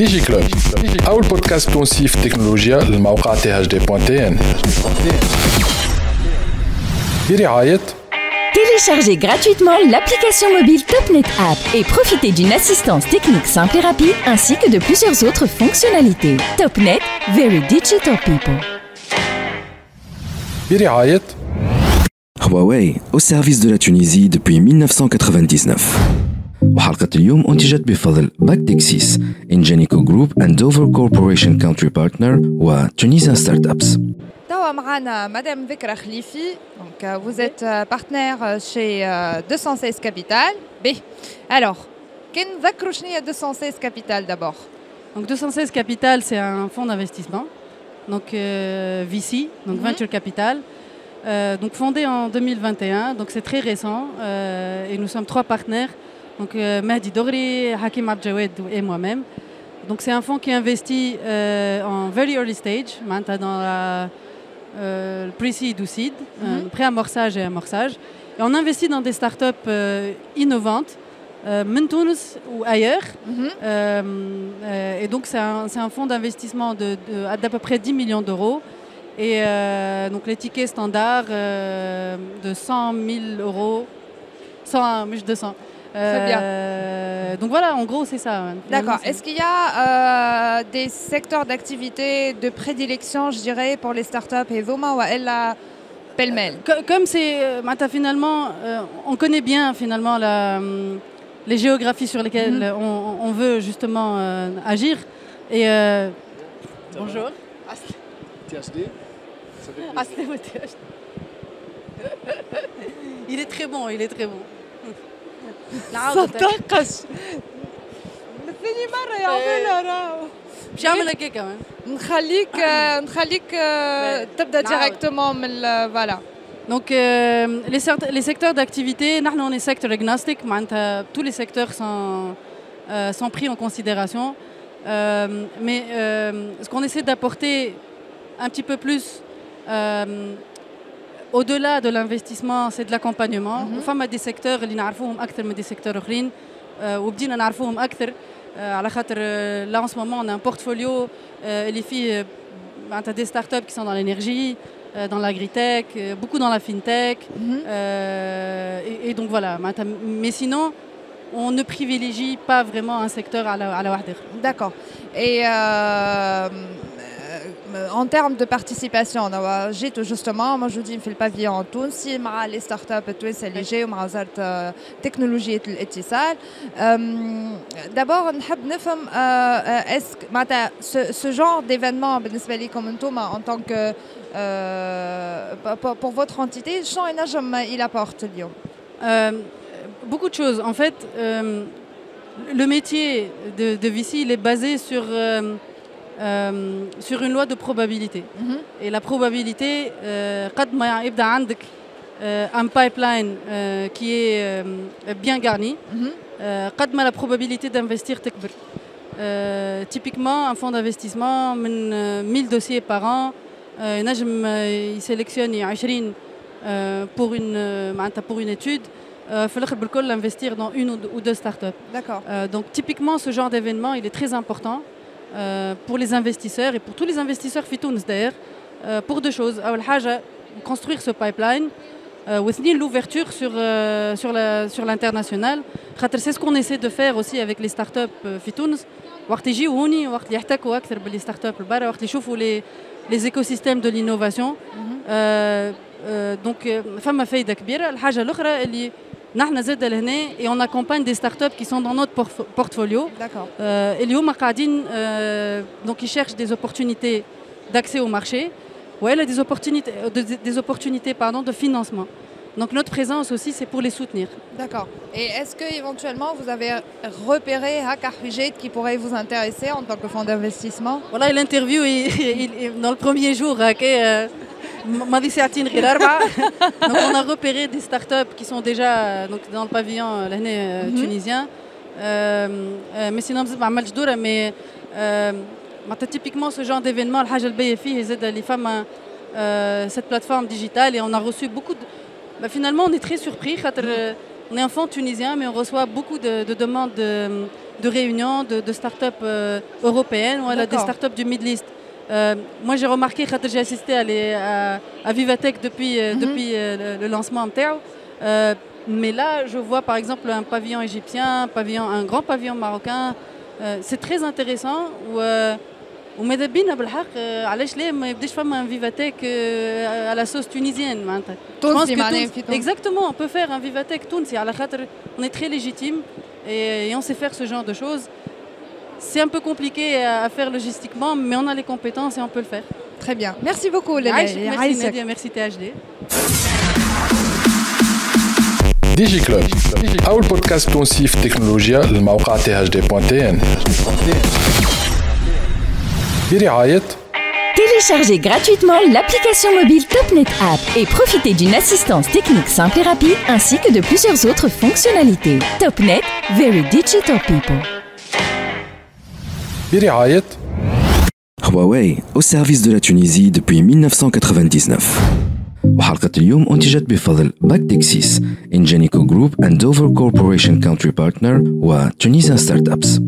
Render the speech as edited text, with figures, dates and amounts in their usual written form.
ديجي كلوب أول بودكاست تونسي في التكنولوجيا للموقع THD.tn برعاية Téléchargez gratuitement l'application mobile Topnet App et profitez d'une assistance technique simple et rapide ainsi que de plusieurs autres fonctionnalités. Topnet, very digital people. برعاية Huawei au service de la Tunisie depuis 1999. وحلقة اليوم أنتجت بفضل باكتكسيس إنجينيكو جروب and Dover Corporation Country Partner و Tunisian Startups. توا معنا مدام ذكرى خليفي. Donc vous êtes partenaire chez 216 Capital. B. Alors, كي نذكروا شنو هي 216 Capital d'abord. Donc 216 Capital, c'est un fonds d'investissement, donc VC, donc Venture Capital, donc fondé en 2021, donc c'est très récent et nous sommes 3 partenaires, donc Mahdi Dogri, Hakim Abdjawed et moi-même. Donc c'est un fonds qui investit en very early stage, dans la pre-seed ou seed, pré-amorçage et amorçage, et on investit dans des startups innovantes. Tunis ou ailleurs. Et donc c'est un fonds d'investissement d'à peu près 10 millions d'euros. Et donc les tickets standards de 100 000 euros, 100, 200. Très bien. Donc voilà, en gros c'est ça. D'accord. Est-ce qu'il y a des secteurs d'activité de prédilection, je dirais, pour les startups et Voma ou elle a pêle-mêle? Comme c'est finalement, on connaît bien finalement les géographies sur lesquelles on veut justement agir. Et bonjour. THD. Il est très bon, il est très bon. صدقش ثاني مرة يعملها راهو باش يعمل هكا كمان نخليك تبدا directement من voilà. Donc les secteurs d'activité, nous on est secteur agnostique, tous les secteurs sont pris en considération. Mais ce qu'on essaie d'apporter un petit peu plus au-delà de l'investissement, c'est de l'accompagnement. Enfin, des secteurs اللي نعرفوهم أكثر من des secteurs آخرين وبدينا نعرفوهم أكثر على خاطر là en ce moment on a un portfolio اللي فيه des startups qui sont dans l'énergie, dans l'agritech, beaucoup dans la fintech. Et donc voilà. Mais sinon, on ne privilégie pas vraiment un secteur à la wahder. D'accord. Et en termes de participation, j'ai tout justement, moi je dis, je fais le pavillon en Tunisie, les startups tous les جاي ومع وزارة تكنولوجية الاتصال. D'abord, نحب نفهم est-ce ce genre d'événement بالنسبة لكم انتم en tant que pour votre entité, شنو ينجم il apporte اليوم? Beaucoup de choses. En fait, le métier de VC, il est basé sur une loi de probabilité. Et la probabilité, قد ما يبدأ عندك un pipeline qui est bien garni, قد ما la probabilité d'investir تكبر. Typiquement, un fonds d'investissement, 1000 dossiers par an, il sélectionne 20 pour une étude. Il faut investir dans une ou 2 startups. D'accord. Donc typiquement, ce genre d'événement, il est très important pour les investisseurs et pour tous les investisseurs Fitounes d'ailleurs, pour 2 choses. Construire ce pipeline, l'ouverture sur l'international. C'est ce qu'on essaie de faire aussi avec les startups Fitounes. وقت يجيو هوني وقت يحتكوا أكثر باللي ستارت اب البارح وقت يشوفوا les écosystèmes de l'innovation. Donc فما فايدة كبيرة. الحاجة الأخرى اللي نحن زاد لهنا et on accompagne des startups qui sont dans notre portfolio. D'accord. اللي هما قاعدين donc ils cherchent des opportunités d'accès au marché ou elle a des opportunités de financement. Donc notre présence aussi c'est pour les soutenir. D'accord. Et est-ce que éventuellement vous avez repéré Hakar Hujet qui pourrait vous intéresser en tant que fonds d'investissement? Voilà, l'interview dans le premier jour donc on a repéré des startups qui sont déjà donc dans le pavillon tunisien. Mais sinon mais typiquement ce genre d'événement les femmes cette plateforme digitale et on a reçu beaucoup de finalement on est très surpris on est un fonds tunisien mais on reçoit beaucoup de demandes de réunions de start-up européennes ou des start-up du Middle East. Moi, j'ai remarqué que j'ai assisté à Vivatech depuis le lancement de Théo. Mais là, je vois par exemple un pavillon égyptien, un grand pavillon marocain. C'est très intéressant. وماذا بينا بالحق علاش لا ما يبداش فما un Vivatech à la sauce tunisienne معناتها. Exactement, on peut faire un Vivatech تونسي على خاطر on est très légitime et on sait faire ce genre de choses. C'est un peu compliqué à faire logistiquement, mais on a les compétences et on peut le faire. Très bien. Merci beaucoup, Léla. Merci Nadia, merci THD. DigiClub أول بودكاست تونسي في التكنولوجيا للموقع thd.tn برعاية Téléchargez gratuitement l'application mobile Topnet App et profitez d'une assistance technique simple et rapide ainsi que de plusieurs autres fonctionnalités. Topnet, very digital people. برعاية Huawei au service de la Tunisie depuis 1999. وحلقة اليوم أنتجت بفضل باكتكسيس، Ingenico Group and Dover Corporation Country Partner و Tunisian Startups.